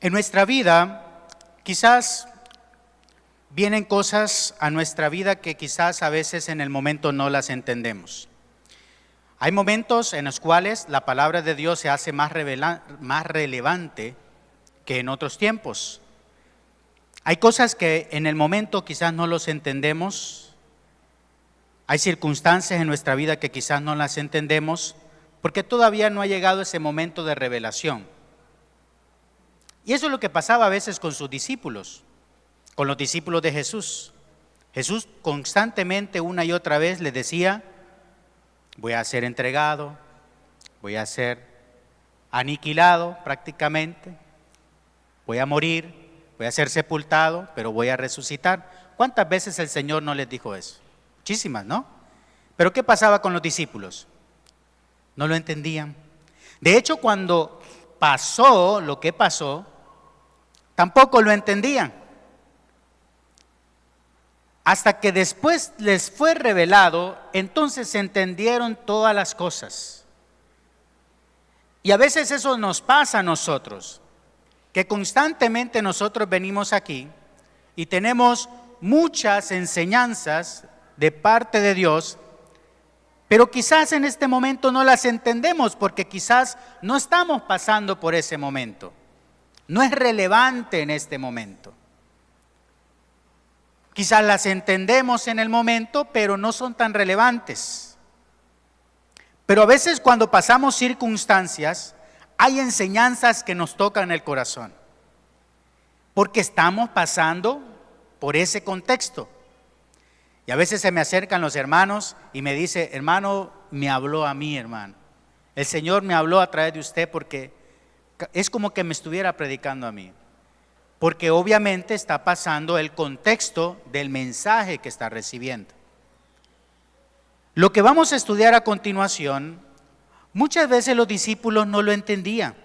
En nuestra vida, quizás vienen cosas a nuestra vida que quizás a veces en el momento no las entendemos. Hay momentos en los cuales la palabra de Dios se hace más relevante que en otros tiempos. Hay cosas que en el momento quizás no los entendemos. Hay circunstancias en nuestra vida que quizás no las entendemos porque todavía no ha llegado ese momento de revelación. Y eso es lo que pasaba a veces con sus discípulos, con los discípulos de Jesús. Jesús constantemente una y otra vez les decía: voy a ser entregado, voy a ser aniquilado prácticamente, voy a morir, voy a ser sepultado, pero voy a resucitar. ¿Cuántas veces el Señor no les dijo eso? Muchísimas, ¿no? Pero ¿qué pasaba con los discípulos? No lo entendían. De hecho, cuando pasó lo que pasó, tampoco lo entendían. Hasta que después les fue revelado, entonces entendieron todas las cosas. Y a veces eso nos pasa a nosotros, que constantemente nosotros venimos aquí y tenemos muchas enseñanzas de parte de Dios, pero quizás en este momento no las entendemos porque quizás no estamos pasando por ese momento. No es relevante en este momento. Quizás las entendemos en el momento, pero no son tan relevantes. Pero a veces cuando pasamos circunstancias, hay enseñanzas que nos tocan el corazón, porque estamos pasando por ese contexto. Y a veces se me acercan los hermanos y me dice: hermano, me habló a mí, hermano. El Señor me habló a través de usted porque es como que me estuviera predicando a mí. Porque obviamente está pasando el contexto del mensaje que está recibiendo. Lo que vamos a estudiar a continuación, muchas veces los discípulos no lo entendían.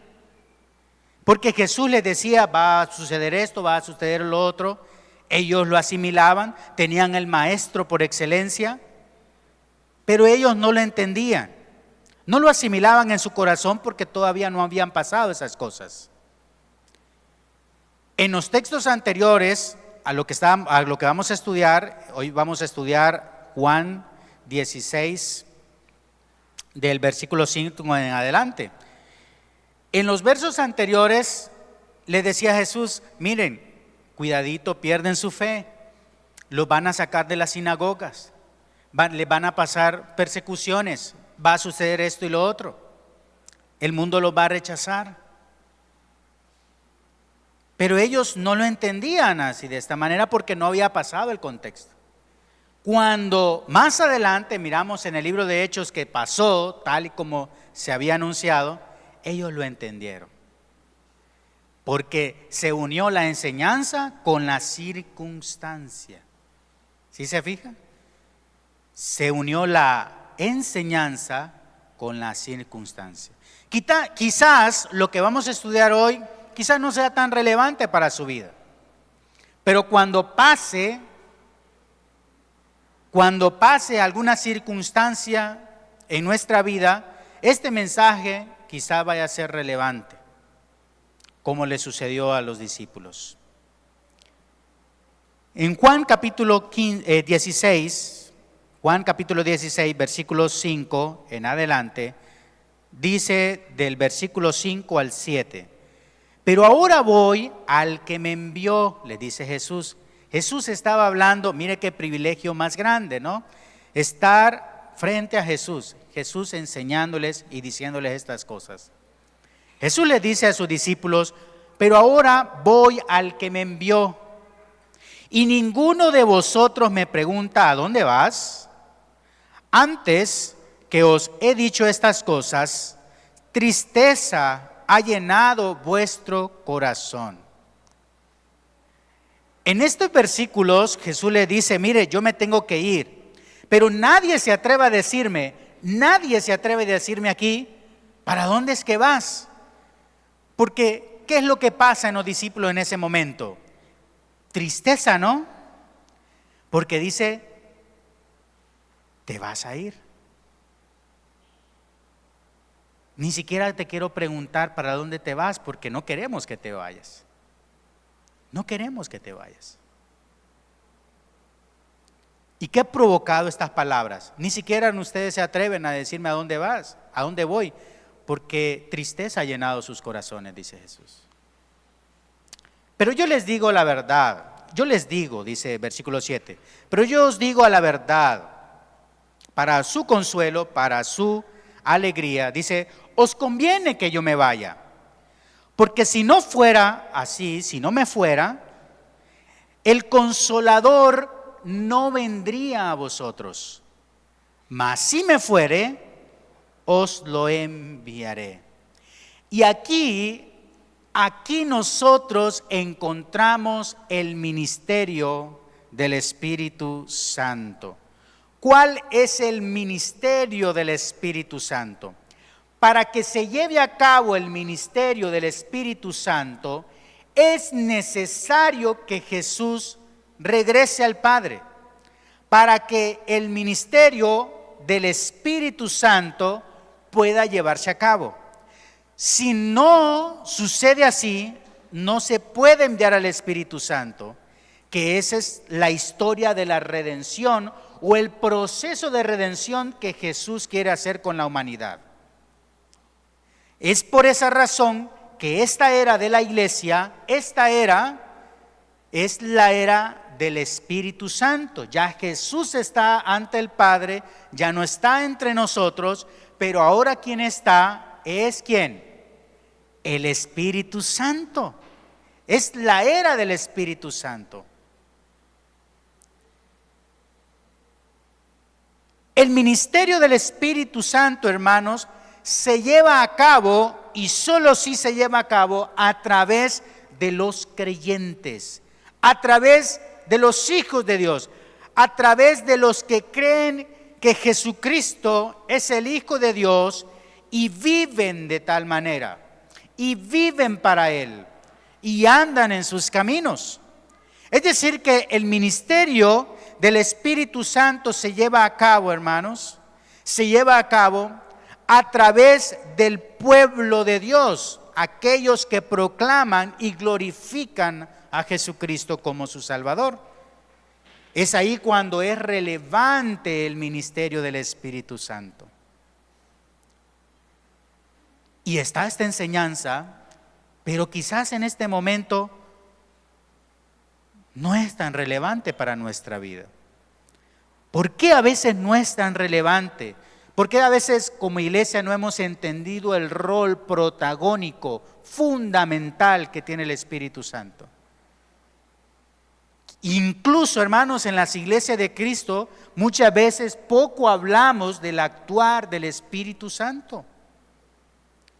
Porque Jesús les decía: va a suceder esto, va a suceder lo otro. Ellos lo asimilaban, tenían el maestro por excelencia, pero ellos no lo entendían. No lo asimilaban en su corazón porque todavía no habían pasado esas cosas. En los textos anteriores a lo que vamos a estudiar, hoy vamos a estudiar Juan 16, del versículo 5 en adelante. En los versos anteriores le decía Jesús: miren, cuidadito, pierden su fe, los van a sacar de las sinagogas, les van a pasar persecuciones, va a suceder esto y lo otro, el mundo los va a rechazar. Pero ellos no lo entendían así de esta manera porque no había pasado el contexto. Cuando más adelante miramos en el libro de Hechos que pasó tal y como se había anunciado, ellos lo entendieron. Porque se unió la enseñanza con la circunstancia. ¿Sí se fijan? Se unió la enseñanza con la circunstancia. Quizás lo que vamos a estudiar hoy quizás no sea tan relevante para su vida. Pero cuando pase alguna circunstancia en nuestra vida, este mensaje quizá vaya a ser relevante, como le sucedió a los discípulos. En Juan capítulo 16, versículo 5 en adelante, dice del versículo 5 al 7: pero ahora voy al que me envió, le dice Jesús. Jesús estaba hablando, mire qué privilegio más grande, ¿no? Estar frente a Jesús, Jesús enseñándoles y diciéndoles estas cosas. Jesús le dice a sus discípulos: pero ahora voy al que me envió, y ninguno de vosotros me pregunta: ¿a dónde vas? Antes que os he dicho estas cosas, tristeza ha llenado vuestro corazón. En estos versículos Jesús le dice: mire, yo me tengo que ir, pero nadie se atreve a decirme aquí: ¿para dónde es que vas? Porque ¿qué es lo que pasa en los discípulos en ese momento? Tristeza, ¿no? Porque dice: te vas a ir. Ni siquiera te quiero preguntar para dónde te vas, porque no queremos que te vayas. No queremos que te vayas. ¿Y qué ha provocado estas palabras? Ni siquiera ustedes se atreven a decirme a dónde vas, a dónde voy, porque tristeza ha llenado sus corazones, dice Jesús. Pero yo les digo la verdad, yo les digo, dice versículo 7, pero yo os digo a la verdad, para su consuelo, para su alegría, dice, os conviene que yo me vaya, porque si no fuera así, si no me fuera, el Consolador no vendría a vosotros, mas si me fuere, os lo enviaré. Y aquí nosotros encontramos el ministerio del Espíritu Santo. ¿Cuál es el ministerio del Espíritu Santo? Para que se lleve a cabo el ministerio del Espíritu Santo, es necesario que Jesús regrese al Padre, para que el ministerio del Espíritu Santo pueda llevarse a cabo. Si no sucede así, no se puede enviar al Espíritu Santo, que esa es la historia de la redención o el proceso de redención que Jesús quiere hacer con la humanidad. Es por esa razón que esta era de la iglesia, esta era es la era del Espíritu Santo. Ya Jesús está ante el Padre, ya no está entre nosotros, pero ahora quien está es ¿quién? El Espíritu Santo. Es la era del Espíritu Santo. El ministerio del Espíritu Santo, hermanos, se lleva a cabo y solo si se lleva a cabo a través de los creyentes, a través de los hijos de Dios, a través de los que creen que Jesucristo es el Hijo de Dios y viven de tal manera, y viven para Él, y andan en sus caminos. Es decir, que el ministerio del Espíritu Santo se lleva a cabo, hermanos, se lleva a cabo a través del pueblo de Dios, aquellos que proclaman y glorifican a Jesucristo como su Salvador. Es ahí cuando es relevante el ministerio del Espíritu Santo. Y está esta enseñanza, pero quizás en este momento no es tan relevante para nuestra vida. ¿Por qué a veces no es tan relevante? ¿Por qué a veces como iglesia no hemos entendido el rol protagónico, fundamental que tiene el Espíritu Santo? Incluso, hermanos, en las iglesias de Cristo, muchas veces poco hablamos del actuar del Espíritu Santo.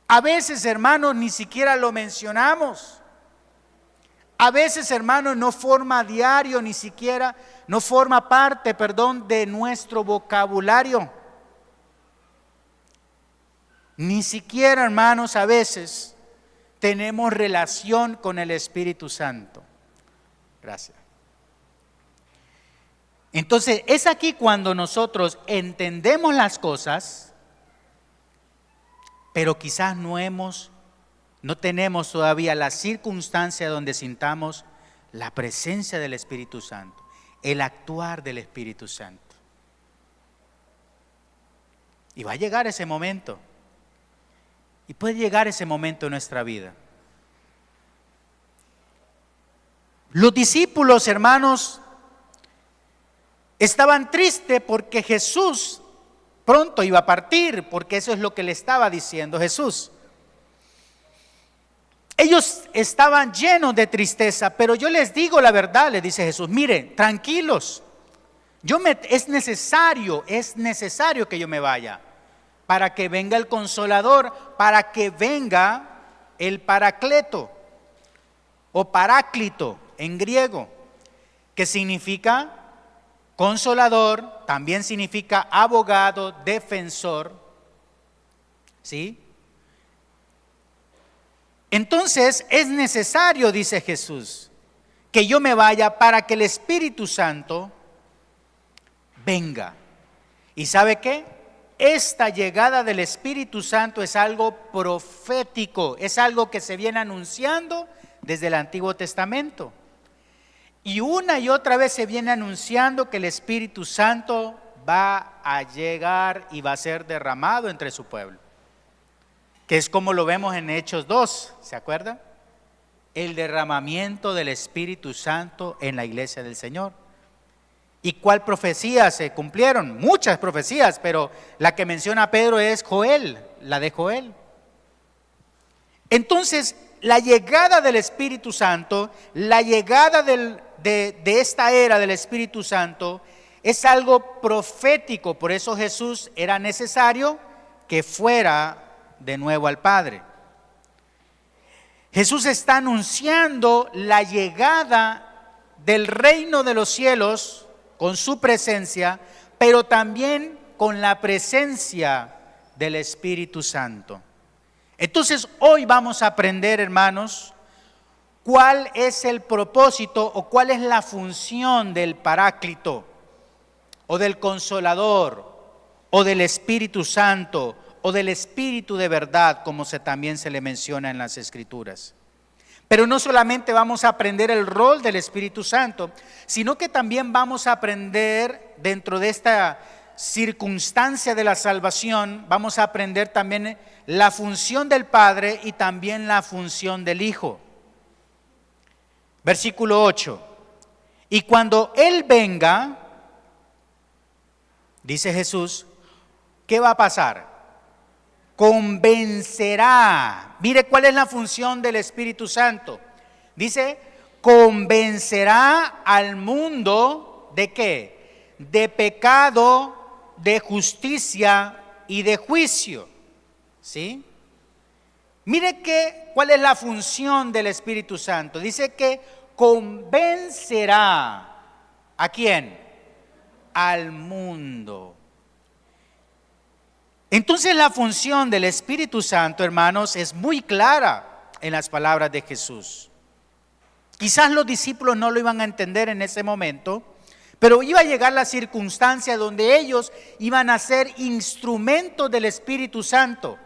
A veces, hermanos, ni siquiera lo mencionamos. A veces, hermanos, no forma diario, ni siquiera, no forma parte, de nuestro vocabulario. Ni siquiera, hermanos, a veces tenemos relación con el Espíritu Santo. Gracias. Entonces, es aquí cuando nosotros entendemos las cosas, pero quizás no tenemos todavía la circunstancia donde sintamos la presencia del Espíritu Santo, el actuar del Espíritu Santo. Y va a llegar ese momento. Y puede llegar ese momento en nuestra vida. Los discípulos, hermanos, estaban tristes porque Jesús pronto iba a partir, porque eso es lo que le estaba diciendo Jesús. Ellos estaban llenos de tristeza, pero yo les digo la verdad, les dice Jesús, miren, tranquilos, es necesario que yo me vaya, para que venga el Consolador, para que venga el Paracleto, o Paráclito en griego, que significa Consolador, también significa abogado, defensor, ¿sí? Entonces es necesario, dice Jesús, que yo me vaya para que el Espíritu Santo venga. ¿Y sabe qué? esta llegada del Espíritu Santo es algo profético, es algo que se viene anunciando desde el Antiguo Testamento. Y una y otra vez se viene anunciando que el Espíritu Santo va a llegar y va a ser derramado entre su pueblo. Que es como lo vemos en Hechos 2, ¿se acuerdan? El derramamiento del Espíritu Santo en la iglesia del Señor. ¿Y cuál profecía se cumplieron? Muchas profecías, pero la que menciona Pedro es Joel, la de Joel. Entonces, la llegada del Espíritu Santo, la llegada de esta era del Espíritu Santo es algo profético. Por eso Jesús era necesario que fuera de nuevo al Padre. Jesús está anunciando la llegada del reino de los cielos con su presencia, pero también con la presencia del Espíritu Santo. Entonces hoy vamos a aprender, hermanos, cuál es el propósito o cuál es la función del Paráclito o del Consolador o del Espíritu Santo o del Espíritu de verdad, como también se le menciona en las Escrituras. Pero no solamente vamos a aprender el rol del Espíritu Santo, sino que también vamos a aprender dentro de esta circunstancia de la salvación, vamos a aprender también la función del Padre y también la función del Hijo. Versículo 8. Y cuando Él venga, dice Jesús, ¿qué va a pasar? Convencerá. Mire cuál es la función del Espíritu Santo. Dice, convencerá al mundo ¿de qué? De pecado, de justicia y de juicio. ¿Sí? Mire cuál es la función del Espíritu Santo. Dice que convencerá. ¿A quién? Al mundo. Entonces la función del Espíritu Santo, hermanos, es muy clara en las palabras de Jesús. Quizás los discípulos no lo iban a entender en ese momento, pero iba a llegar la circunstancia donde ellos iban a ser instrumentos del Espíritu Santo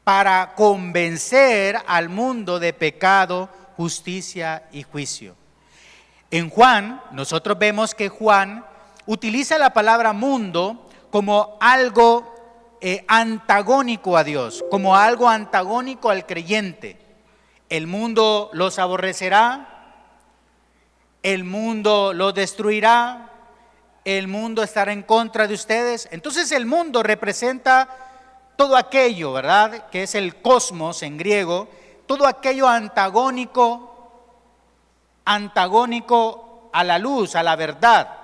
para convencer al mundo de pecado, justicia y juicio. En Juan, nosotros vemos que Juan utiliza la palabra mundo como algo antagónico a Dios, como algo antagónico al creyente. El mundo los aborrecerá, el mundo los destruirá, el mundo estará en contra de ustedes. Entonces el mundo representa todo aquello, ¿verdad? Que es el cosmos en griego, todo aquello antagónico a la luz, a la verdad.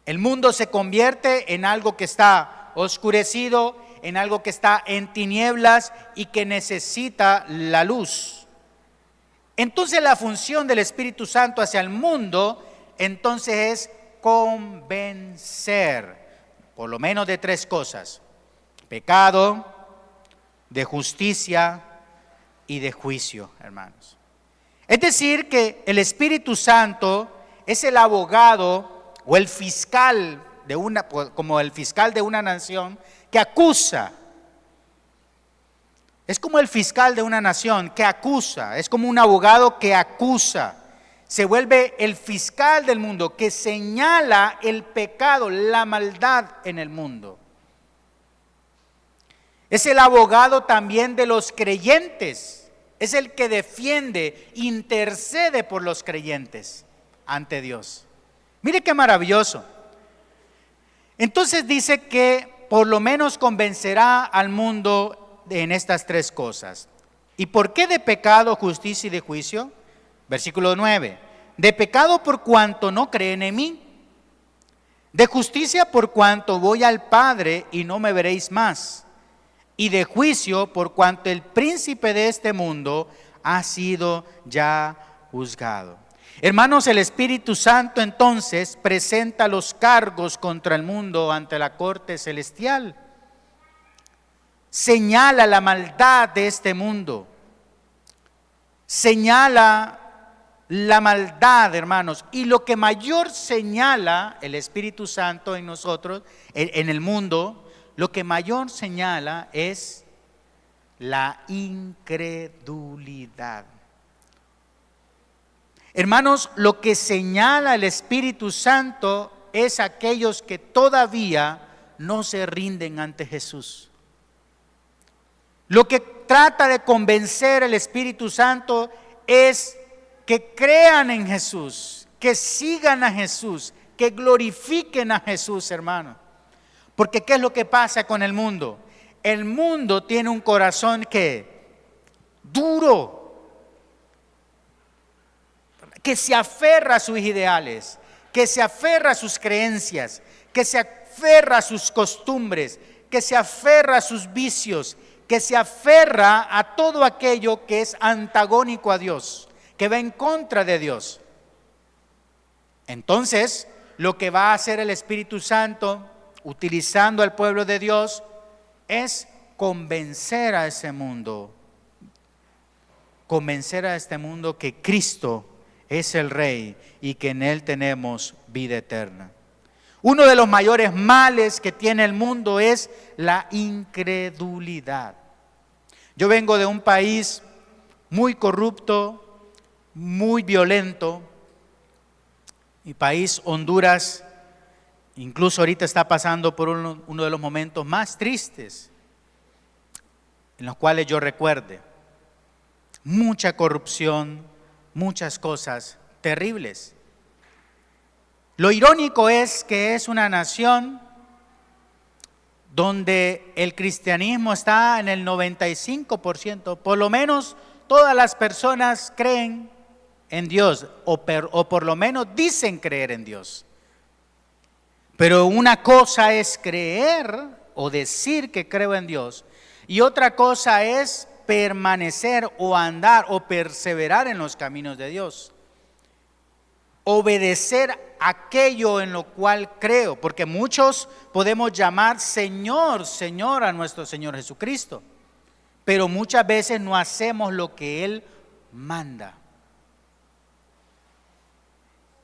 El mundo se convierte en algo que está oscurecido, en algo que está en tinieblas y que necesita la luz. Entonces la función del Espíritu Santo hacia el mundo, entonces es convencer, por lo menos de tres cosas: pecado, de justicia y de juicio, hermanos. Es decir, que el Espíritu Santo es el abogado o el fiscal como el fiscal de una nación que acusa. Es como el fiscal de una nación que acusa, es como un abogado que acusa. Se vuelve el fiscal del mundo que señala el pecado, la maldad en el mundo. Es el abogado también de los creyentes, es el que defiende, intercede por los creyentes ante Dios. Mire qué maravilloso. Entonces dice que por lo menos convencerá al mundo en estas tres cosas. ¿Y por qué de pecado, justicia y de juicio? Versículo 9. De pecado por cuanto no creen en mí. De justicia por cuanto voy al Padre y no me veréis más. Y de juicio por cuanto el príncipe de este mundo ha sido ya juzgado. Hermanos, el Espíritu Santo entonces presenta los cargos contra el mundo ante la corte celestial. Señala la maldad de este mundo. Señala la maldad, hermanos. Y lo que mayor señala el Espíritu Santo en nosotros, en el mundo, lo que mayor señala es la incredulidad. Hermanos, lo que señala el Espíritu Santo es aquellos que todavía no se rinden ante Jesús. Lo que trata de convencer el Espíritu Santo es que crean en Jesús, que sigan a Jesús, que glorifiquen a Jesús, hermano. Porque ¿qué es lo que pasa con el mundo? El mundo tiene un corazón que duro, que se aferra a sus ideales, que se aferra a sus creencias, que se aferra a sus costumbres, que se aferra a sus vicios, que se aferra a todo aquello que es antagónico a Dios, que va en contra de Dios. Entonces, lo que va a hacer el Espíritu Santo, utilizando al pueblo de Dios, es convencer a ese mundo, que Cristo es el Rey y que en Él tenemos vida eterna. Uno de los mayores males que tiene el mundo es la incredulidad. Yo vengo de un país muy corrupto, muy violento. Mi país, Honduras, incluso ahorita está pasando por uno de los momentos más tristes en los cuales yo recuerde. Mucha corrupción, muchas cosas terribles. Lo irónico es que es una nación donde el cristianismo está en el 95%, por lo menos todas las personas creen en Dios, o por lo menos dicen creer en Dios. Pero una cosa es creer o decir que creo en Dios, y otra cosa es permanecer o andar o perseverar en los caminos de Dios. Obedecer aquello en lo cual creo, porque muchos podemos llamar Señor, Señor a nuestro Señor Jesucristo, pero muchas veces no hacemos lo que Él manda.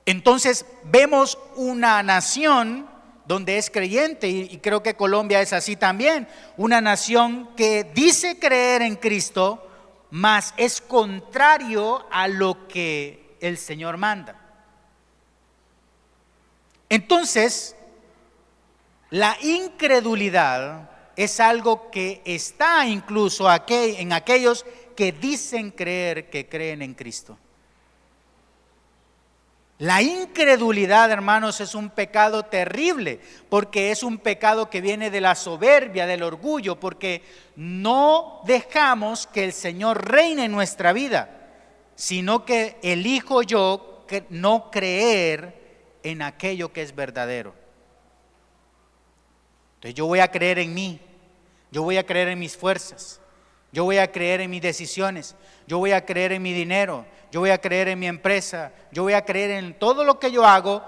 Entonces vemos una nación donde es creyente, y creo que Colombia es así también, una nación que dice creer en Cristo, mas es contrario a lo que el Señor manda. Entonces, la incredulidad es algo que está incluso en aquellos que dicen creer que creen en Cristo. La incredulidad, hermanos, es un pecado terrible, porque es un pecado que viene de la soberbia, del orgullo, porque no dejamos que el Señor reine en nuestra vida, sino que elijo yo no creer en aquello que es verdadero. Entonces yo voy a creer en mí, yo voy a creer en mis fuerzas, yo voy a creer en mis decisiones, yo voy a creer en mi dinero, yo voy a creer en mi empresa, yo voy a creer en todo lo que yo hago,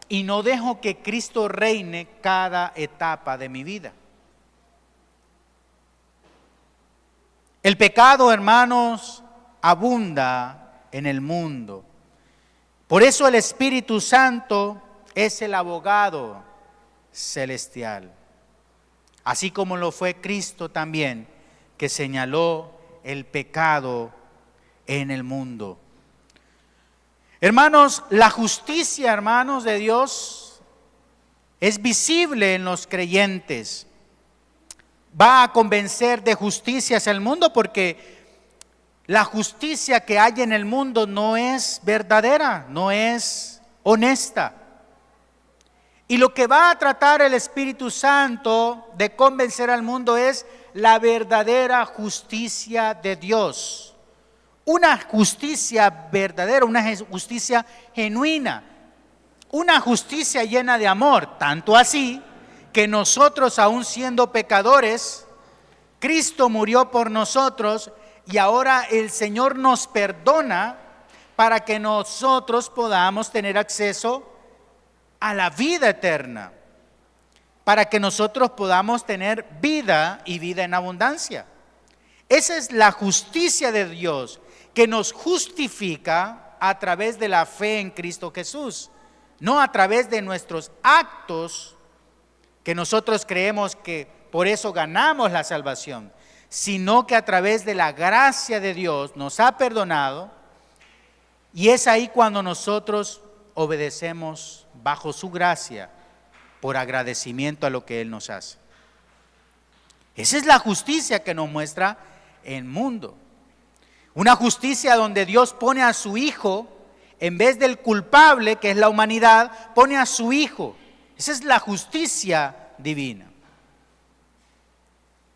y no dejo que Cristo reine cada etapa de mi vida. El pecado, hermanos, abunda en el mundo. Por eso el Espíritu Santo es el abogado celestial, así como lo fue Cristo también, que señaló el pecado en el mundo. Hermanos, la justicia, hermanos, de Dios es visible en los creyentes. Va a convencer de justicia hacia el mundo, porque la justicia que hay en el mundo no es verdadera, no es honesta. Y lo que va a tratar el Espíritu Santo de convencer al mundo es la verdadera justicia de Dios. Una justicia verdadera, una justicia genuina, una justicia llena de amor, tanto así que nosotros, aún siendo pecadores, Cristo murió por nosotros, y ahora el Señor nos perdona para que nosotros podamos tener acceso a la vida eterna, para que nosotros podamos tener vida y vida en abundancia. Esa es la justicia de Dios, que nos justifica a través de la fe en Cristo Jesús, no a través de nuestros actos que nosotros creemos que por eso ganamos la salvación, sino que a través de la gracia de Dios nos ha perdonado, y es ahí cuando nosotros obedecemos bajo su gracia por agradecimiento a lo que Él nos hace. Esa es la justicia que nos muestra el mundo. Una justicia donde Dios pone a su Hijo, en vez del culpable, que es la humanidad, pone a su Hijo. Esa es la justicia divina.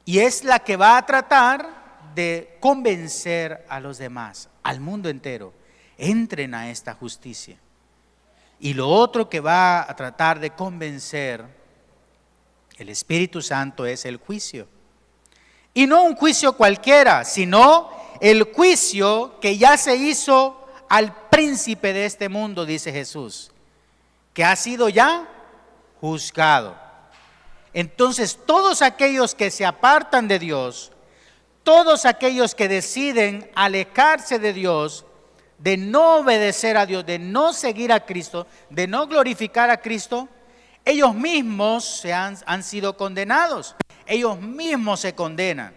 Y es la que va a tratar de convencer a los demás, al mundo entero. Entren a esta justicia. Y lo otro que va a tratar de convencer el Espíritu Santo es el juicio. Y no un juicio cualquiera, sino el juicio que ya se hizo al príncipe de este mundo, dice Jesús, que ha sido ya juzgado. Entonces, todos aquellos que se apartan de Dios, todos aquellos que deciden alejarse de Dios, de no obedecer a Dios, de no seguir a Cristo, de no glorificar a Cristo, ellos mismos han sido condenados, ellos mismos se condenan.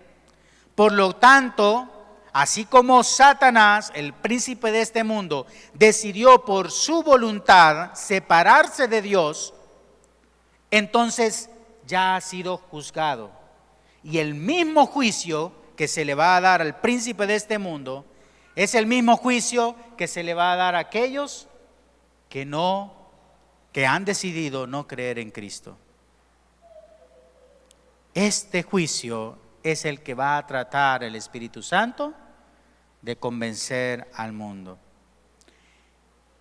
Por lo tanto, así como Satanás, el príncipe de este mundo, decidió por su voluntad separarse de Dios, entonces ya ha sido juzgado. Y el mismo juicio que se le va a dar al príncipe de este mundo es el mismo juicio que se le va a dar a aquellos que han decidido no creer en Cristo. Este juicio es el que va a tratar el Espíritu Santo de convencer al mundo.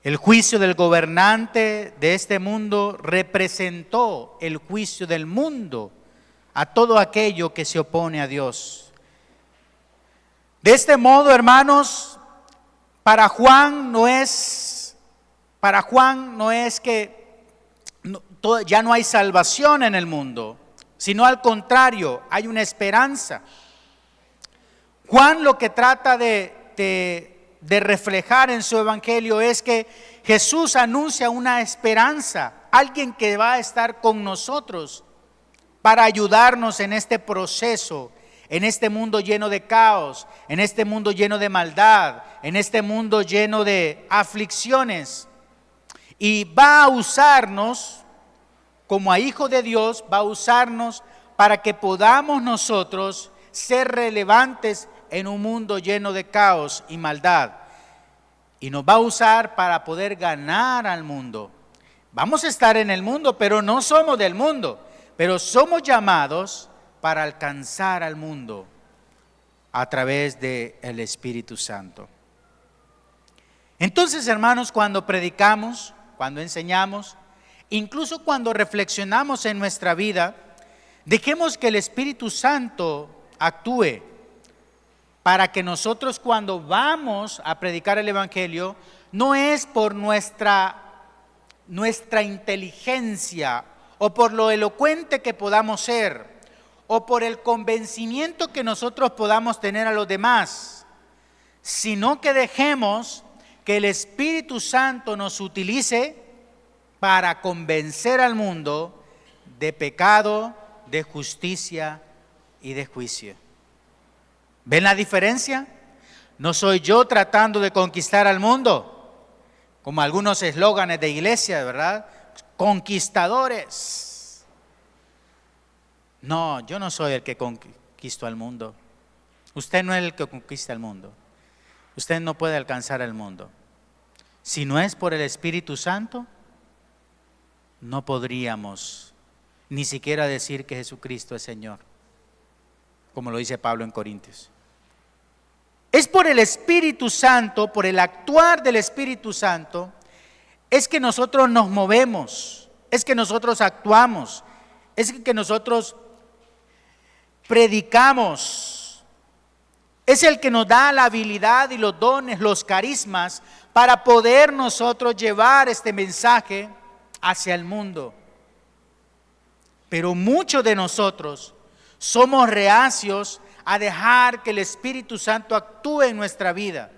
El juicio del gobernante de este mundo representó el juicio del mundo a todo aquello que se opone a Dios. De este modo, hermanos, para Juan no es que ya no hay salvación en el mundo, sino al contrario, hay una esperanza. Juan lo que trata de reflejar en su evangelio es que Jesús anuncia una esperanza, alguien que va a estar con nosotros para ayudarnos en este proceso, en este mundo lleno de caos, en este mundo lleno de maldad, en este mundo lleno de aflicciones. Y va a usarnos, como a hijo de Dios, va a usarnos para que podamos nosotros ser relevantes en un mundo lleno de caos y maldad. Y nos va a usar para poder ganar al mundo. Vamos a estar en el mundo, pero no somos del mundo. Pero somos llamados para alcanzar al mundo a través del Espíritu Santo. Entonces, hermanos, cuando predicamos, cuando enseñamos, incluso cuando reflexionamos en nuestra vida, dejemos que el Espíritu Santo actúe para que nosotros, cuando vamos a predicar el Evangelio, no es por nuestra inteligencia o por lo elocuente que podamos ser o por el convencimiento que nosotros podamos tener a los demás, sino que dejemos que el Espíritu Santo nos utilice para convencer al mundo de pecado, de justicia y de juicio. ¿Ven la diferencia? No soy yo tratando de conquistar al mundo, como algunos eslóganes de iglesia, ¿verdad? Conquistadores. No, yo no soy el que conquisto al mundo. Usted no es el que conquista el mundo. Usted no puede alcanzar el mundo. Si no es por el Espíritu Santo, no podríamos ni siquiera decir que Jesucristo es Señor, como lo dice Pablo en Corintios. Es por el Espíritu Santo, por el actuar del Espíritu Santo, es que nosotros nos movemos, es que nosotros actuamos, es que nosotros predicamos. Es el que nos da la habilidad y los dones, los carismas, para poder nosotros llevar este mensaje hacia el mundo. Pero muchos de nosotros somos reacios a dejar que el Espíritu Santo actúe en nuestra vida.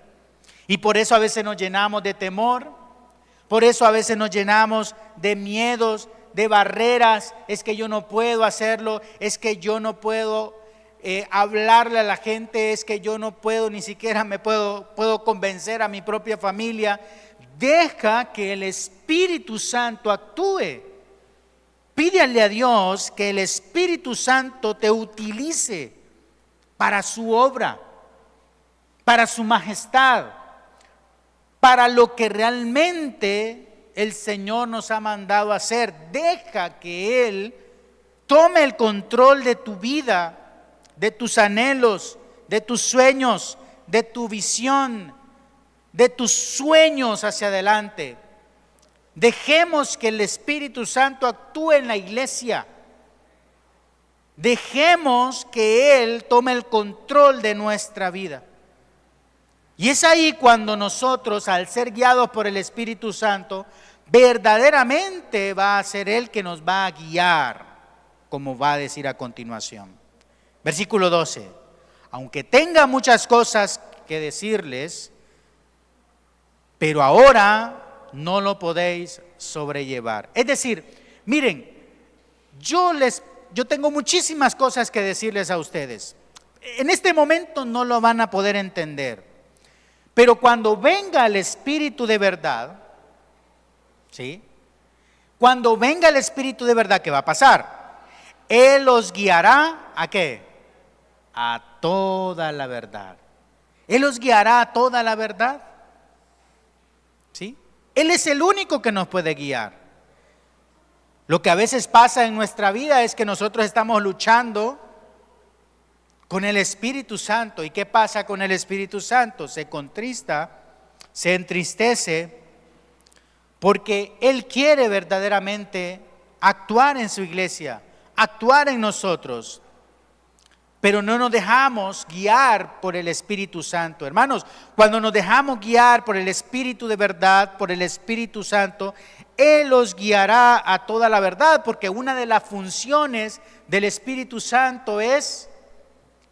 Y por eso a veces nos llenamos de temor, por eso a veces nos llenamos de miedos, de barreras. Es que yo no puedo hacerlo, es que yo no puedo hablarle a la gente, es que yo no puedo, ni siquiera puedo convencer a mi propia familia. Deja que el Espíritu Santo actúe. Pídele a Dios que el Espíritu Santo te utilice para su obra, para su majestad, para lo que realmente el Señor nos ha mandado a hacer. Deja que Él tome el control de tu vida, de tus anhelos, de tus sueños, de tu visión, de tus sueños hacia adelante. Dejemos que el Espíritu Santo actúe en la iglesia. Dejemos que Él tome el control de nuestra vida. Y es ahí cuando nosotros, al ser guiados por el Espíritu Santo, verdaderamente va a ser Él que nos va a guiar, como va a decir a continuación. Versículo 12. Aunque tenga muchas cosas que decirles, pero ahora no lo podéis sobrellevar. Es decir, miren, yo tengo muchísimas cosas que decirles a ustedes. En este momento no lo van a poder entender. Pero cuando venga el Espíritu de verdad, ¿sí? Cuando venga el Espíritu de verdad, ¿qué va a pasar? Él los guiará ¿a qué? A toda la verdad. Él los guiará a toda la verdad. ¿Sí? Él es el único que nos puede guiar. Lo que a veces pasa en nuestra vida es que nosotros estamos luchando con el Espíritu Santo. ¿Y qué pasa con el Espíritu Santo? Se contrista, se entristece, porque Él quiere verdaderamente actuar en su iglesia, actuar en nosotros, pero no nos dejamos guiar por el Espíritu Santo. Hermanos, cuando nos dejamos guiar por el Espíritu de verdad, por el Espíritu Santo, Él los guiará a toda la verdad, porque una de las funciones del Espíritu Santo es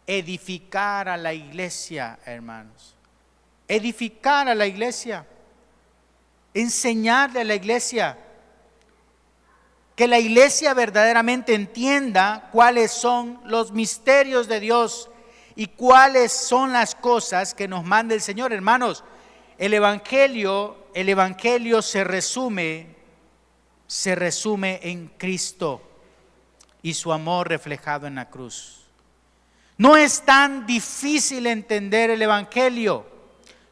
edificar a la iglesia, hermanos. Edificar a la iglesia. Enseñarle a la iglesia. Que la iglesia verdaderamente entienda cuáles son los misterios de Dios y cuáles son las cosas que nos manda el Señor. Hermanos, el Evangelio se resume en Cristo y su amor reflejado en la cruz. No es tan difícil entender el Evangelio.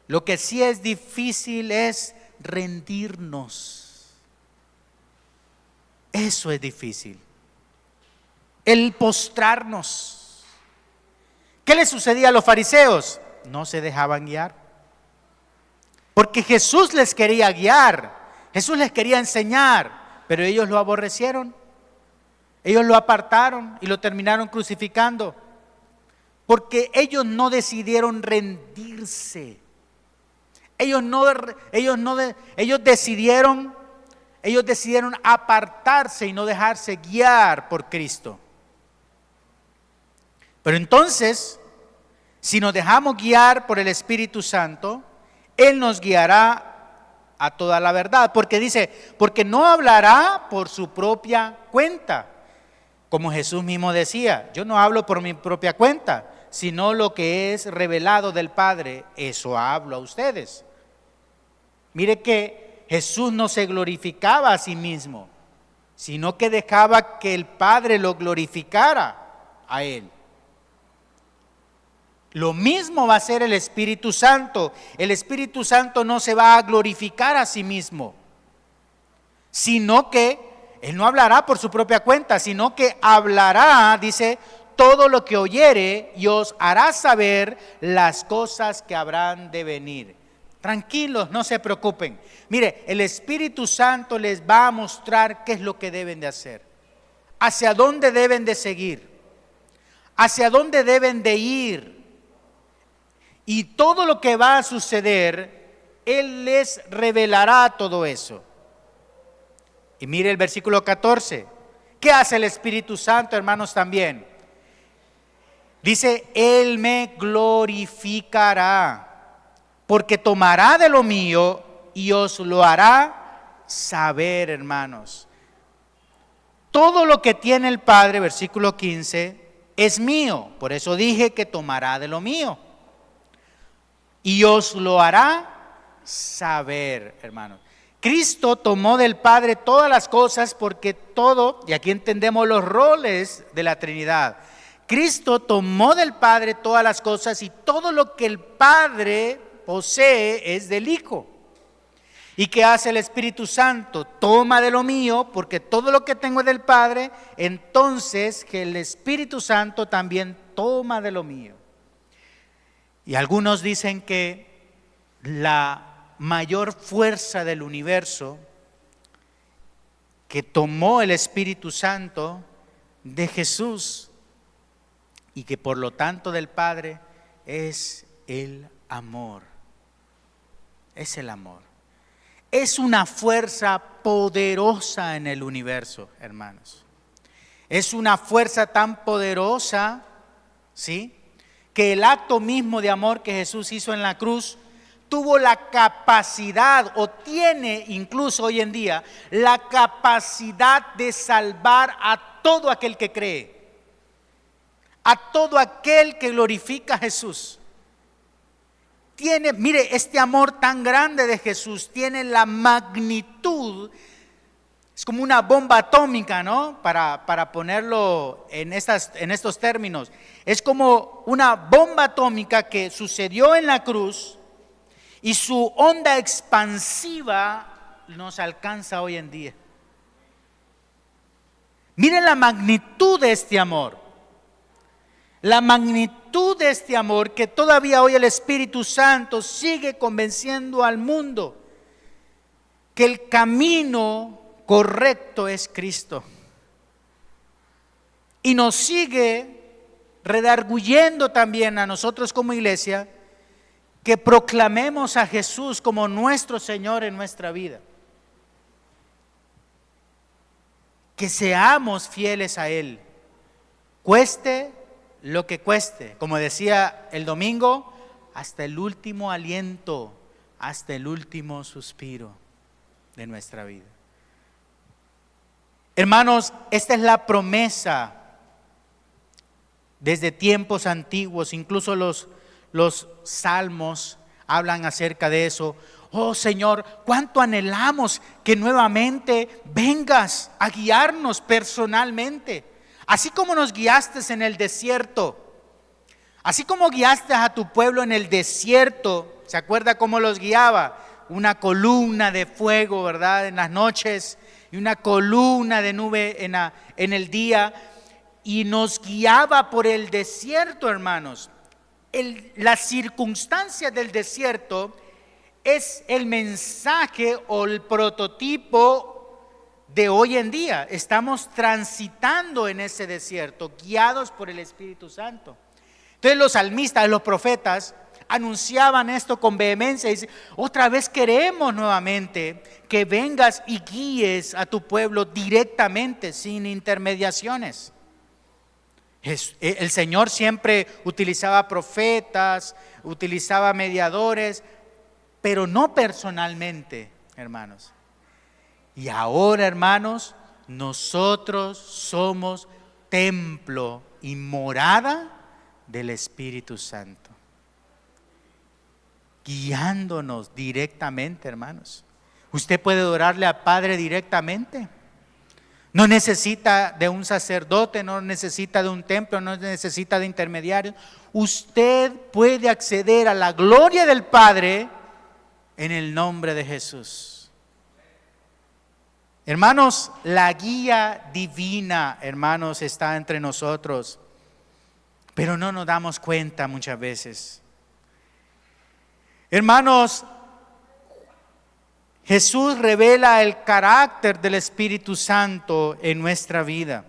Lo que sí es difícil es rendirnos. Eso es difícil. El postrarnos. ¿Qué le sucedía a los fariseos? No se dejaban guiar. Porque Jesús les quería guiar. Jesús les quería enseñar. Pero ellos lo aborrecieron. Ellos lo apartaron y lo terminaron crucificando. Porque ellos no decidieron rendirse. Ellos decidieron apartarse y no dejarse guiar por Cristo. Pero entonces, si nos dejamos guiar por el Espíritu Santo, Él nos guiará a toda la verdad. Porque dice, porque no hablará por su propia cuenta. Como Jesús mismo decía, yo no hablo por mi propia cuenta, sino lo que es revelado del Padre, eso hablo a ustedes. Mire que Jesús no se glorificaba a sí mismo, sino que dejaba que el Padre lo glorificara a Él. Lo mismo va a ser el Espíritu Santo. El Espíritu Santo no se va a glorificar a sí mismo, sino que Él no hablará por su propia cuenta, sino que hablará, dice, todo lo que oyere y os hará saber las cosas que habrán de venir. Tranquilos, no se preocupen. Mire, el Espíritu Santo les va a mostrar qué es lo que deben de hacer, hacia dónde deben de seguir, hacia dónde deben de ir. Y todo lo que va a suceder, Él les revelará todo eso. Y mire el versículo 14. ¿Qué hace el Espíritu Santo, hermanos, también? Dice, Él me glorificará, porque tomará de lo mío y os lo hará saber, hermanos. Todo lo que tiene el Padre, versículo 15, es mío. Por eso dije que tomará de lo mío. Y os lo hará saber, hermanos. Cristo tomó del Padre todas las cosas porque todo, y aquí entendemos los roles de la Trinidad. Cristo tomó del Padre todas las cosas y todo lo que el Padre posee es del Hijo. ¿Y qué hace el Espíritu Santo? Toma de lo mío, porque todo lo que tengo es del Padre, entonces que el Espíritu Santo también toma de lo mío. Y algunos dicen que la mayor fuerza del universo que tomó el Espíritu Santo de Jesús y que por lo tanto del Padre es el amor. Es el amor. Es una fuerza poderosa en el universo, hermanos. Es una fuerza tan poderosa, ¿sí?, que el acto mismo de amor que Jesús hizo en la cruz tuvo la capacidad, o tiene incluso hoy en día, la capacidad de salvar a todo aquel que cree, a todo aquel que glorifica a Jesús. Mire, este amor tan grande de Jesús tiene la magnitud, es como una bomba atómica, ¿no? Para ponerlo en estos términos. Es como una bomba atómica que sucedió en la cruz y su onda expansiva nos alcanza hoy en día. Miren la magnitud de este amor. La magnitud de este amor que todavía hoy el Espíritu Santo sigue convenciendo al mundo que el camino correcto es Cristo. Y nos sigue redarguyendo también a nosotros como iglesia que proclamemos a Jesús como nuestro Señor en nuestra vida. Que seamos fieles a Él, cueste lo que cueste, como decía el domingo, hasta el último aliento, hasta el último suspiro de nuestra vida. Hermanos, esta es la promesa desde tiempos antiguos, incluso los salmos hablan acerca de eso. Oh Señor, cuánto anhelamos que nuevamente vengas a guiarnos personalmente. Así como nos guiaste en el desierto, así como guiaste a tu pueblo en el desierto, ¿se acuerda cómo los guiaba? Una columna de fuego, ¿verdad?, en las noches y una columna de nube en el día, y nos guiaba por el desierto, hermanos. Las circunstancias del desierto es el mensaje o el prototipo de hoy en día. Estamos transitando en ese desierto, guiados por el Espíritu Santo. Entonces los salmistas, los profetas, anunciaban esto con vehemencia y dicen: otra vez queremos nuevamente que vengas y guíes a tu pueblo directamente, sin intermediaciones. El Señor siempre utilizaba profetas, utilizaba mediadores, pero no personalmente, hermanos. Y ahora, hermanos, nosotros somos templo y morada del Espíritu Santo, guiándonos directamente, hermanos. Usted puede orarle al Padre directamente. No necesita de un sacerdote, no necesita de un templo, no necesita de intermediarios. Usted puede acceder a la gloria del Padre en el nombre de Jesús. Hermanos, la guía divina, hermanos, está entre nosotros, pero no nos damos cuenta muchas veces. Hermanos, Jesús revela el carácter del Espíritu Santo en nuestra vida.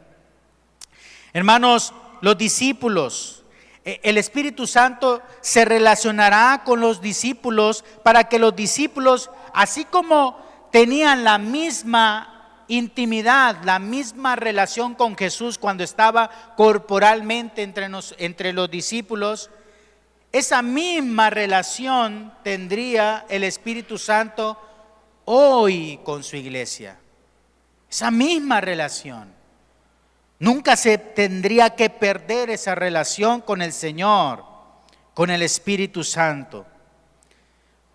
Hermanos, los discípulos, el Espíritu Santo se relacionará con los discípulos para que los discípulos, así como tenían la misma intimidad, la misma relación con Jesús cuando estaba corporalmente entre los discípulos, esa misma relación tendría el Espíritu Santo hoy con su iglesia. Esa misma relación. Nunca se tendría que perder esa relación con el Señor, con el Espíritu Santo.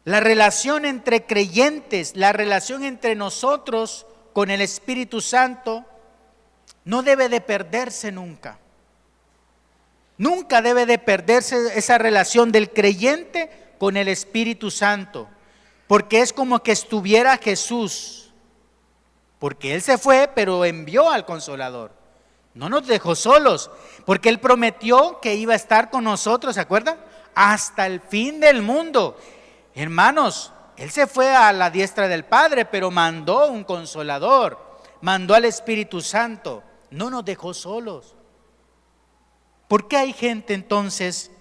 La relación entre creyentes, la relación entre nosotros con el Espíritu Santo no debe de perderse nunca. Nunca debe de perderse esa relación del creyente con el Espíritu Santo, porque es como que estuviera Jesús, porque Él se fue, pero envió al Consolador. No nos dejó solos, porque Él prometió que iba a estar con nosotros, ¿se acuerdan? Hasta el fin del mundo. Hermanos, Él se fue a la diestra del Padre, pero mandó un Consolador, mandó al Espíritu Santo, no nos dejó solos. ¿Por qué hay gente entonces,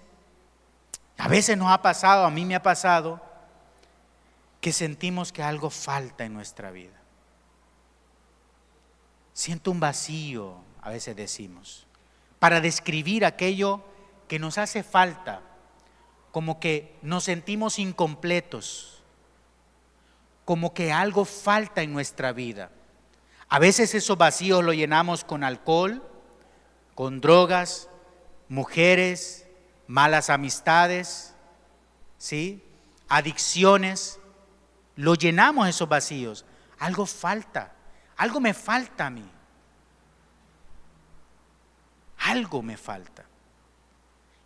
a veces nos ha pasado, a mí me ha pasado, que sentimos que algo falta en nuestra vida? Siento un vacío, a veces decimos, para describir aquello que nos hace falta, como que nos sentimos incompletos, como que algo falta en nuestra vida. A veces esos vacíos los llenamos con alcohol, con drogas, mujeres, malas amistades, ¿sí? Adicciones. Lo llenamos esos vacíos. Algo falta, algo me falta a mí. Algo me falta.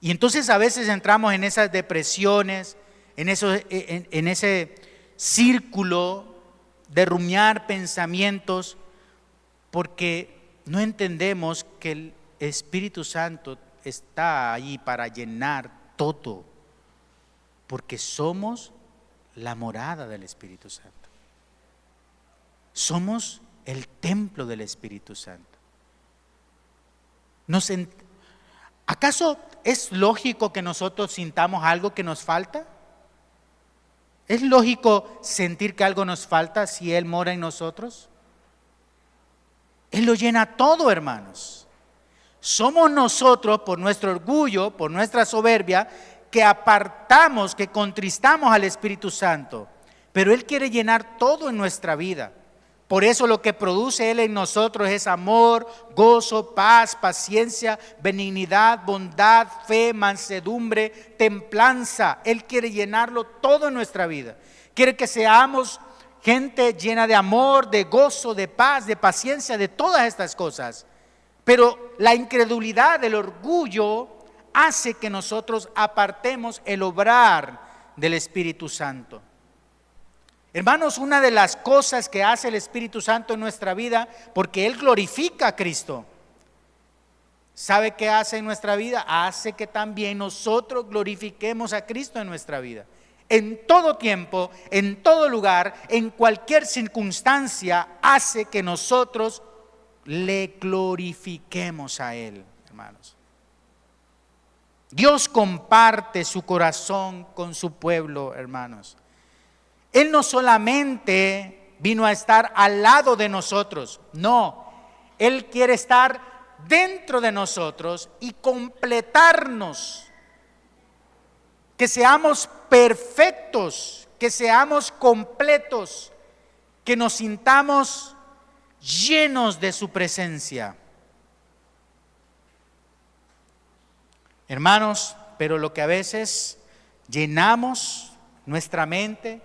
Y entonces a veces entramos en esas depresiones, en ese círculo de rumiar pensamientos, porque no entendemos que el Espíritu Santo está ahí para llenar todo, porque somos la morada del Espíritu Santo. Somos el templo del Espíritu Santo. ¿Acaso es lógico que nosotros sintamos algo que nos falta? ¿Es lógico sentir que algo nos falta si Él mora en nosotros? Él lo llena todo, hermanos. Somos nosotros, por nuestro orgullo, por nuestra soberbia, que apartamos, que contristamos al Espíritu Santo. Pero Él quiere llenar todo en nuestra vida. Por eso lo que produce Él en nosotros es amor, gozo, paz, paciencia, benignidad, bondad, fe, mansedumbre, templanza. Él quiere llenarlo todo en nuestra vida. Quiere que seamos gente llena de amor, de gozo, de paz, de paciencia, de todas estas cosas. Pero la incredulidad, el orgullo, hace que nosotros apartemos el obrar del Espíritu Santo. Hermanos, una de las cosas que hace el Espíritu Santo en nuestra vida, porque Él glorifica a Cristo, ¿sabe qué hace en nuestra vida? Hace que también nosotros glorifiquemos a Cristo en nuestra vida. En todo tiempo, en todo lugar, en cualquier circunstancia, hace que nosotros le glorifiquemos a Él, hermanos. Dios comparte su corazón con su pueblo, hermanos. Él no solamente vino a estar al lado de nosotros, no, Él quiere estar dentro de nosotros y completarnos, que seamos perfectos, que seamos completos, que nos sintamos llenos de su presencia. Hermanos, pero lo que a veces llenamos nuestra mente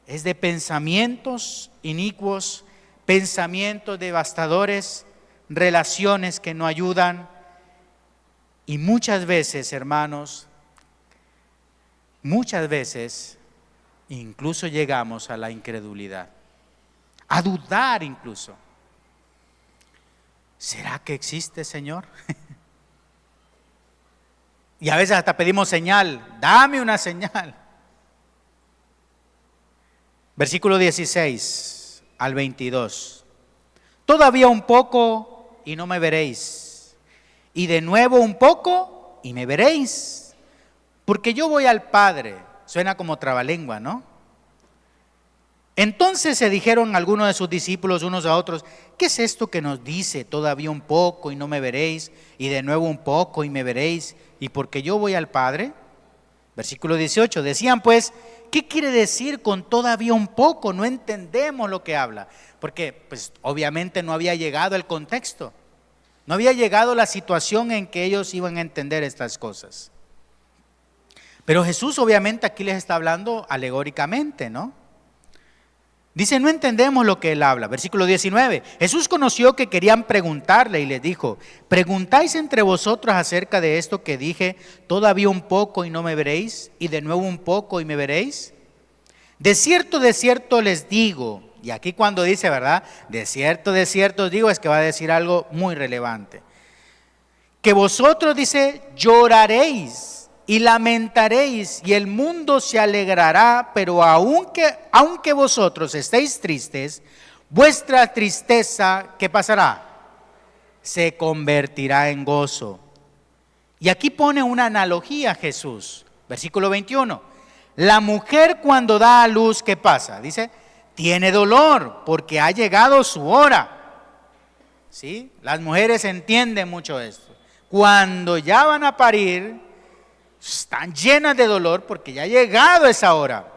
es de pensamientos inicuos, pensamientos devastadores, relaciones que no ayudan. Y muchas veces, hermanos, incluso llegamos a la incredulidad, a dudar incluso. ¿Será que existe, Señor? Y a veces hasta pedimos señal, dame una señal. Versículo 16 al 22. Todavía un poco y no me veréis, y de nuevo un poco y me veréis, porque yo voy al Padre. Suena como trabalengua, ¿no? Entonces se dijeron algunos de sus discípulos unos a otros: ¿qué es esto que nos dice? Todavía un poco y no me veréis, y de nuevo un poco y me veréis, y porque yo voy al Padre. Versículo 18, decían pues, ¿qué quiere decir con todavía un poco? No entendemos lo que habla, porque pues obviamente no había llegado el contexto, no había llegado la situación en que ellos iban a entender estas cosas. Pero Jesús obviamente aquí les está hablando alegóricamente, ¿no? Dice, no entendemos lo que él habla. Versículo 19, Jesús conoció que querían preguntarle y les dijo, ¿preguntáis entre vosotros acerca de esto que dije, todavía un poco y no me veréis? Y de nuevo un poco y me veréis. De cierto les digo, y aquí cuando dice, ¿verdad? De cierto os digo, es que va a decir algo muy relevante. Que vosotros, dice, lloraréis y lamentaréis y el mundo se alegrará, pero aunque vosotros estéis tristes, vuestra tristeza, ¿qué pasará? Se convertirá en gozo. Y aquí pone una analogía Jesús, versículo 21. La mujer cuando da a luz, ¿qué pasa? Dice, tiene dolor porque ha llegado su hora. ¿Sí? Las mujeres entienden mucho esto. Cuando ya van a parir, están llenas de dolor porque ya ha llegado esa hora.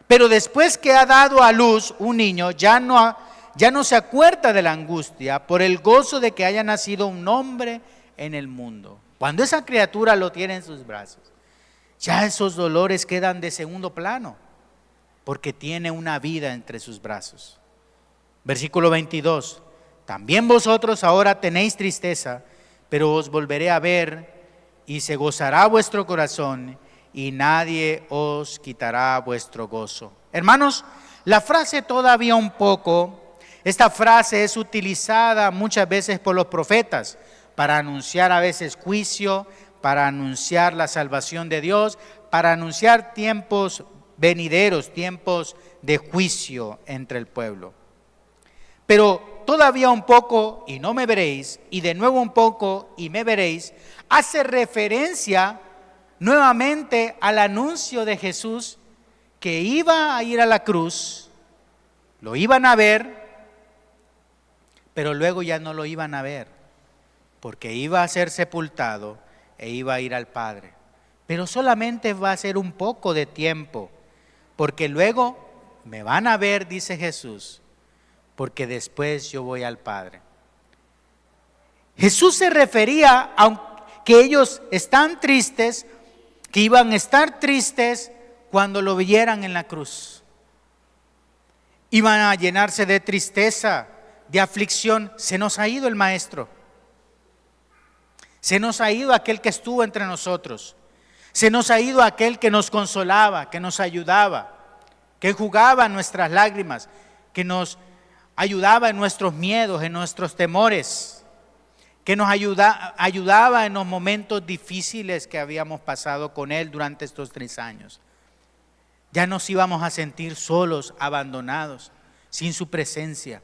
Pero después que ha dado a luz un niño, ya no se acuerda de la angustia por el gozo de que haya nacido un hombre en el mundo. Cuando esa criatura lo tiene en sus brazos, ya esos dolores quedan de segundo plano porque tiene una vida entre sus brazos. Versículo 22. También vosotros ahora tenéis tristeza, pero os volveré a ver y se gozará vuestro corazón y nadie os quitará vuestro gozo. Hermanos, la frase todavía un poco, esta frase es utilizada muchas veces por los profetas para anunciar a veces juicio, para anunciar la salvación de Dios, para anunciar tiempos venideros, tiempos de juicio entre el pueblo. Pero todavía un poco y no me veréis, y de nuevo un poco y me veréis, hace referencia nuevamente al anuncio de Jesús que iba a ir a la cruz, lo iban a ver, pero luego ya no lo iban a ver, porque iba a ser sepultado e iba a ir al Padre. Pero solamente va a ser un poco de tiempo, porque luego me van a ver, dice Jesús, porque después yo voy al Padre. Jesús se refería a que ellos están tristes, que iban a estar tristes cuando lo vieran en la cruz. Iban a llenarse de tristeza, de aflicción. Se nos ha ido el Maestro. Se nos ha ido aquel que estuvo entre nosotros. Se nos ha ido aquel que nos consolaba, que nos ayudaba, que jugaba en nuestras lágrimas, que nos ayudaba en nuestros miedos, en nuestros temores, que nos ayudaba en los momentos difíciles que habíamos pasado con Él durante estos 3 años. Ya nos íbamos a sentir solos, abandonados, sin su presencia,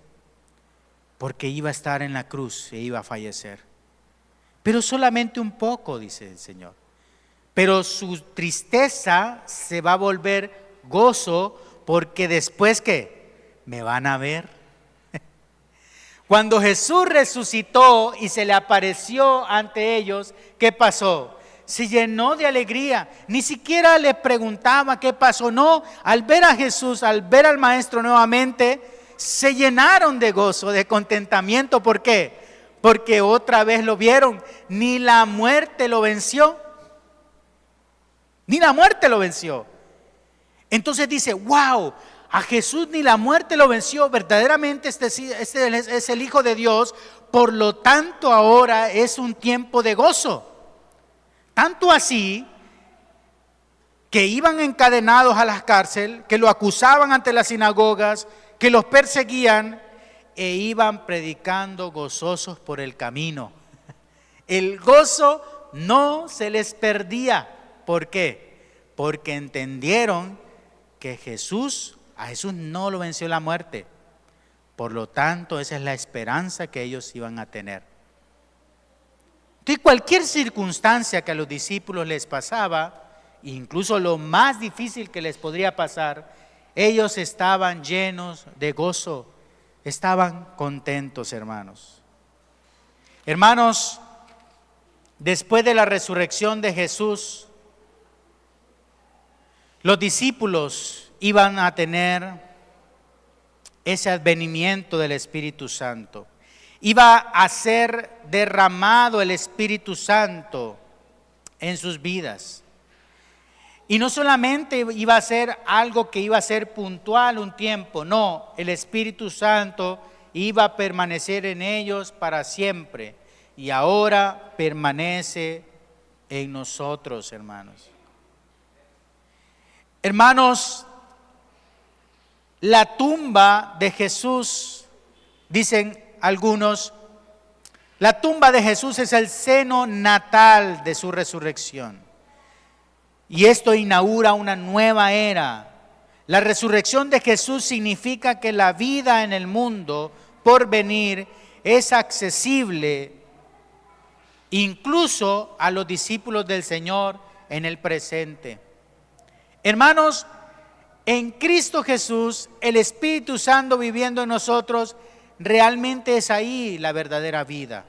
porque iba a estar en la cruz e iba a fallecer. Pero solamente un poco, dice el Señor. Pero su tristeza se va a volver gozo, porque después ¿qué? Me van a ver. Cuando Jesús resucitó y se le apareció ante ellos, ¿qué pasó? Se llenó de alegría, ni siquiera le preguntaba qué pasó, no, al ver a Jesús, al ver al Maestro nuevamente, se llenaron de gozo, de contentamiento. ¿Por qué? Porque otra vez lo vieron, ni la muerte lo venció, ni la muerte lo venció. Entonces dice, wow, a Jesús ni la muerte lo venció, verdaderamente este es el Hijo de Dios, por lo tanto ahora es un tiempo de gozo. Tanto así que iban encadenados a la cárcel, que lo acusaban ante las sinagogas, que los perseguían e iban predicando gozosos por el camino. El gozo no se les perdía. ¿Por qué? Porque entendieron que a Jesús no lo venció la muerte. Por lo tanto, esa es la esperanza que ellos iban a tener. Entonces, cualquier circunstancia que a los discípulos les pasaba, incluso lo más difícil que les podría pasar, ellos estaban llenos de gozo, estaban contentos, hermanos. Hermanos, después de la resurrección de Jesús, Los discípulos iban a tener ese advenimiento del Espíritu Santo. Iba a ser derramado el Espíritu Santo en sus vidas. Y no solamente iba a ser algo que iba a ser puntual un tiempo, no, el Espíritu Santo iba a permanecer en ellos para siempre. Y ahora permanece en nosotros, hermanos. Hermanos, la tumba de Jesús, dicen algunos, la tumba de Jesús es el seno natal de su resurrección. Y esto inaugura una nueva era. La resurrección de Jesús significa que la vida en el mundo por venir es accesible incluso a los discípulos del Señor en el presente. Hermanos, en Cristo Jesús, el Espíritu Santo viviendo en nosotros, realmente es ahí la verdadera vida.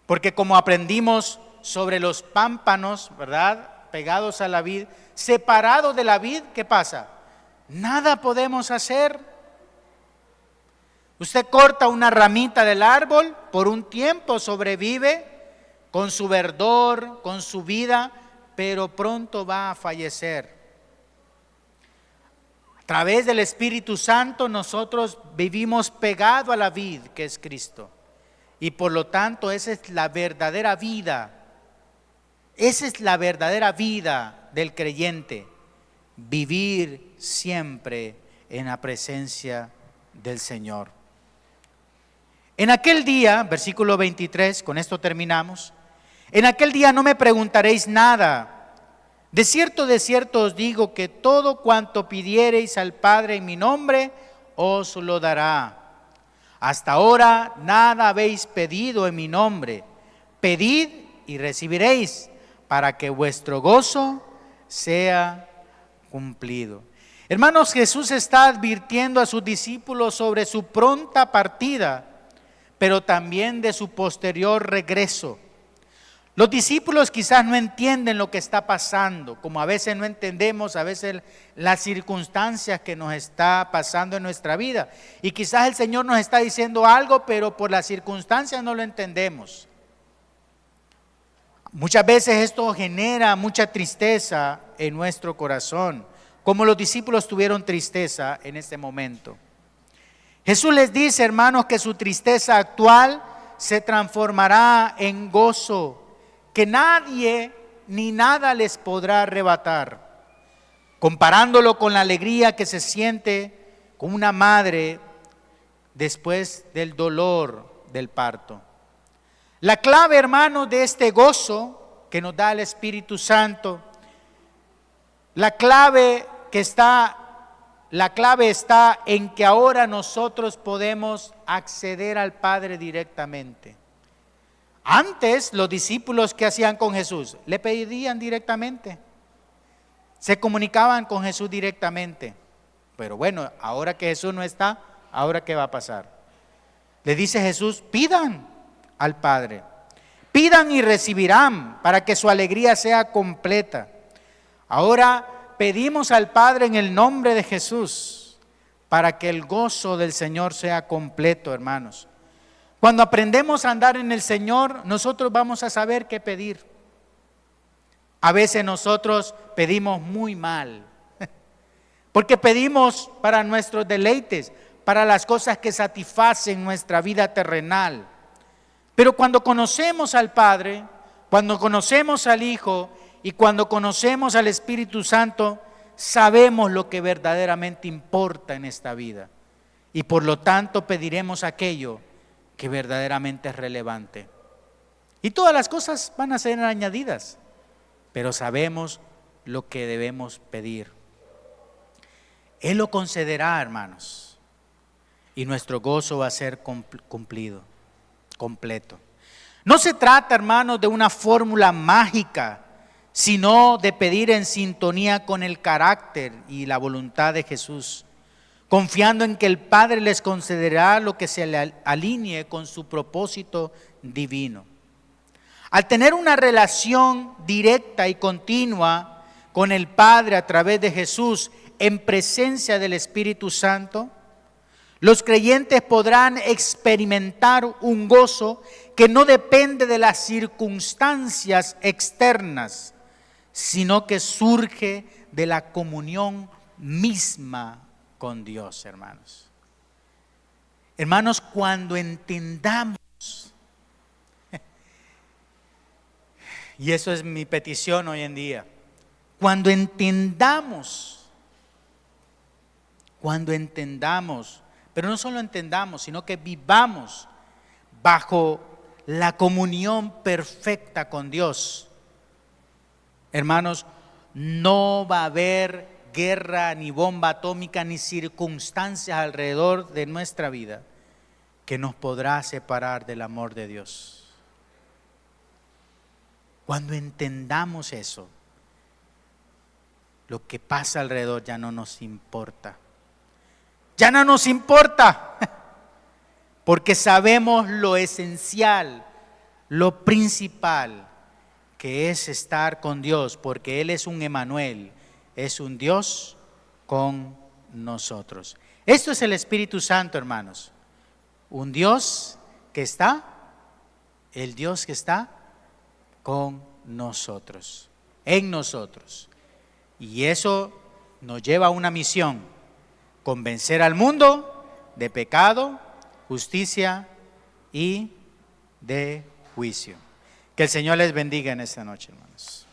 Porque como aprendimos sobre los pámpanos, ¿verdad?, pegados a la vid, separados de la vid, ¿qué pasa? Nada podemos hacer. Usted corta una ramita del árbol, por un tiempo sobrevive con su verdor, con su vida, pero pronto va a fallecer. A través del Espíritu Santo nosotros vivimos pegado a la vid que es Cristo. Y por lo tanto esa es la verdadera vida. Esa es la verdadera vida del creyente. Vivir siempre en la presencia del Señor. En aquel día, versículo 23, con esto terminamos. En aquel día no me preguntaréis nada. De cierto os digo que todo cuanto pidiereis al Padre en mi nombre, os lo dará. Hasta ahora nada habéis pedido en mi nombre. Pedid y recibiréis, para que vuestro gozo sea cumplido. Hermanos, Jesús está advirtiendo a sus discípulos sobre su pronta partida, pero también de su posterior regreso. Los discípulos quizás no entienden lo que está pasando, como a veces no entendemos las circunstancias que nos está pasando en nuestra vida. Y quizás el Señor nos está diciendo algo, pero por las circunstancias no lo entendemos. Muchas veces esto genera mucha tristeza en nuestro corazón, como los discípulos tuvieron tristeza en este momento. Jesús les dice, hermanos, que su tristeza actual se transformará en gozo, que nadie ni nada les podrá arrebatar, comparándolo con la alegría que se siente con una madre después del dolor del parto. La clave, hermanos, de este gozo que nos da el Espíritu Santo, la clave está en que ahora nosotros podemos acceder al Padre directamente. Antes los discípulos, ¿qué hacían con Jesús? Le pedían directamente, se comunicaban con Jesús directamente. Pero bueno, ahora que Jesús no está, ¿ahora qué va a pasar? Le dice Jesús, pidan al Padre, pidan y recibirán para que su alegría sea completa. Ahora pedimos al Padre en el nombre de Jesús para que el gozo del Señor sea completo, hermanos. Cuando aprendemos a andar en el Señor, nosotros vamos a saber qué pedir. A veces nosotros pedimos muy mal, porque pedimos para nuestros deleites, para las cosas que satisfacen nuestra vida terrenal. Pero cuando conocemos al Padre, cuando conocemos al Hijo y cuando conocemos al Espíritu Santo, sabemos lo que verdaderamente importa en esta vida. Y por lo tanto pediremos aquello que verdaderamente es relevante. Y todas las cosas van a ser añadidas, pero sabemos lo que debemos pedir. Él lo concederá, hermanos, y nuestro gozo va a ser cumplido, completo. No se trata, hermanos, de una fórmula mágica, sino de pedir en sintonía con el carácter y la voluntad de Jesús, confiando en que el Padre les concederá lo que se le alinee con su propósito divino. Al tener una relación directa y continua con el Padre a través de Jesús en presencia del Espíritu Santo, los creyentes podrán experimentar un gozo que no depende de las circunstancias externas, sino que surge de la comunión misma con Dios, hermanos. Hermanos, cuando entendamos, y eso es mi petición hoy en día, cuando entendamos, pero no solo entendamos, sino que vivamos bajo la comunión perfecta con Dios, hermanos, no va a haber guerra, ni bomba atómica, ni circunstancias alrededor de nuestra vida que nos podrá separar del amor de Dios. Cuando entendamos eso, lo que pasa alrededor ya no nos importa. Ya no nos importa, porque sabemos lo esencial, lo principal, que es estar con Dios, porque Él es un Emmanuel, es un Dios con nosotros. Esto es el Espíritu Santo, hermanos. Un Dios que está, el Dios que está con nosotros, en nosotros. Y eso nos lleva a una misión: convencer al mundo de pecado, justicia y de juicio. Que el Señor les bendiga en esta noche, hermanos.